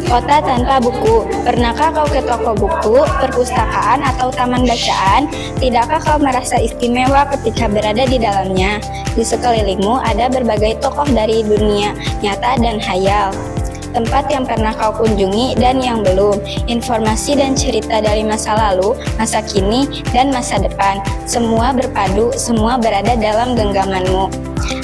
Kota tanpa buku. Pernahkah kau ke toko buku, perpustakaan, atau taman bacaan? Tidakkah kau merasa istimewa ketika berada di dalamnya? Di sekelilingmu ada berbagai tokoh dari dunia nyata dan hayal. Tempat yang pernah kau kunjungi dan yang belum, informasi dan cerita dari masa lalu, masa kini, dan masa depan. Semua berpadu, semua berada dalam genggamanmu.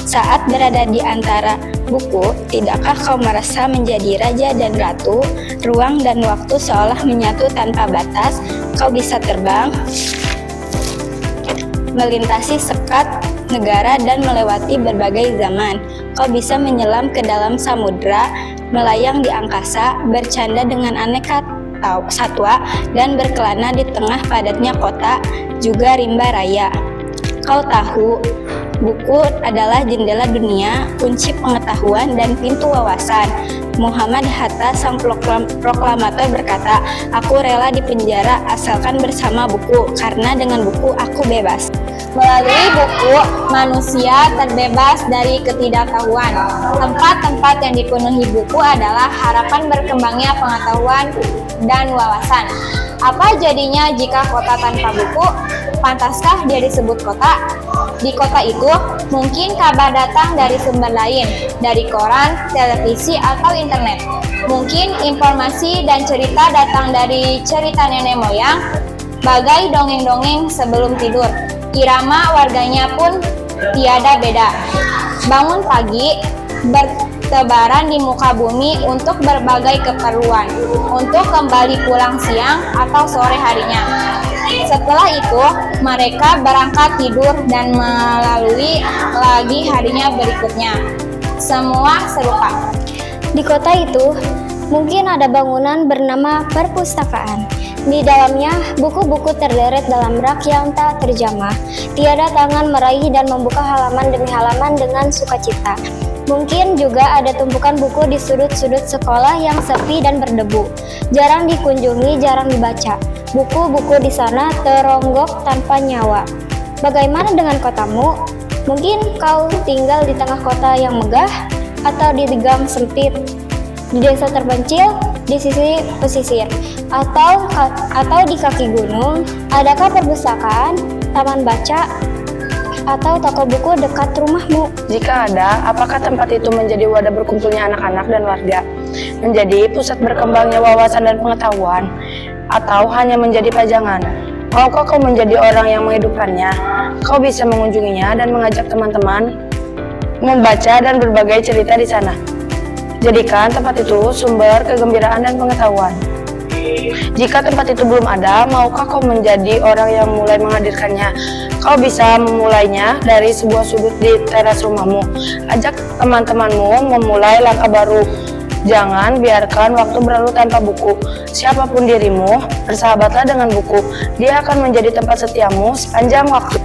Saat berada di antara buku, tidakkah kau merasa menjadi raja dan ratu? Ruang dan waktu seolah menyatu tanpa batas. Kau bisa terbang, melintasi sekat negara dan melewati berbagai zaman. Kau bisa menyelam ke dalam samudra, melayang di angkasa, bercanda dengan aneka satwa, dan berkelana di tengah padatnya kota, juga rimba raya. Kau tahu, buku adalah jendela dunia, kunci pengetahuan, dan pintu wawasan. Muhammad Hatta, sang proklamator berkata, "Aku rela dipenjara asalkan bersama buku, karena dengan buku aku bebas." Melalui buku, manusia terbebas dari ketidaktahuan. Tempat-tempat yang dipenuhi buku adalah harapan berkembangnya pengetahuan dan wawasan. Apa jadinya jika kota tanpa buku? Pantaskah dia disebut kota? Di kota itu, mungkin kabar datang dari sumber lain, dari koran, televisi, atau internet. Mungkin informasi dan cerita datang dari cerita nenek moyang, bagai dongeng-dongeng sebelum tidur. Irama warganya pun tiada beda. Bangun pagi, bertebaran di muka bumi untuk berbagai keperluan, untuk kembali pulang siang atau sore harinya. Setelah itu, mereka berangkat tidur dan melalui lagi harinya berikutnya. Semua serupa. Di kota itu, mungkin ada bangunan bernama perpustakaan. Di dalamnya, buku-buku terderet dalam rak yang tak terjamah. Tiada tangan meraih dan membuka halaman demi halaman dengan sukacita. Mungkin juga ada tumpukan buku di sudut-sudut sekolah yang sepi dan berdebu. Jarang dikunjungi, jarang dibaca. Buku-buku di sana teronggok tanpa nyawa. Bagaimana dengan kotamu? Mungkin kau tinggal di tengah kota yang megah, atau di gang sempit, di desa terpencil, di sisi pesisir, atau di kaki gunung. Adakah perpustakaan, taman baca, atau toko buku dekat rumahmu? Jika ada, apakah tempat itu menjadi wadah berkumpulnya anak-anak dan warga, menjadi pusat berkembangnya wawasan dan pengetahuan, atau hanya menjadi pajangan? Maukah kau menjadi orang yang menghidupkannya? Kau bisa mengunjunginya dan mengajak teman-teman membaca dan berbagai cerita di sana. Jadikan tempat itu sumber kegembiraan dan pengetahuan. Jika tempat itu belum ada, maukah kau menjadi orang yang mulai menghadirkannya? Kau bisa memulainya dari sebuah sudut di teras rumahmu. Ajak teman-temanmu memulai langkah baru. Jangan biarkan waktu berlalu tanpa buku. Siapapun dirimu, bersahabatlah dengan buku. Dia akan menjadi tempat setiamu sepanjang waktu.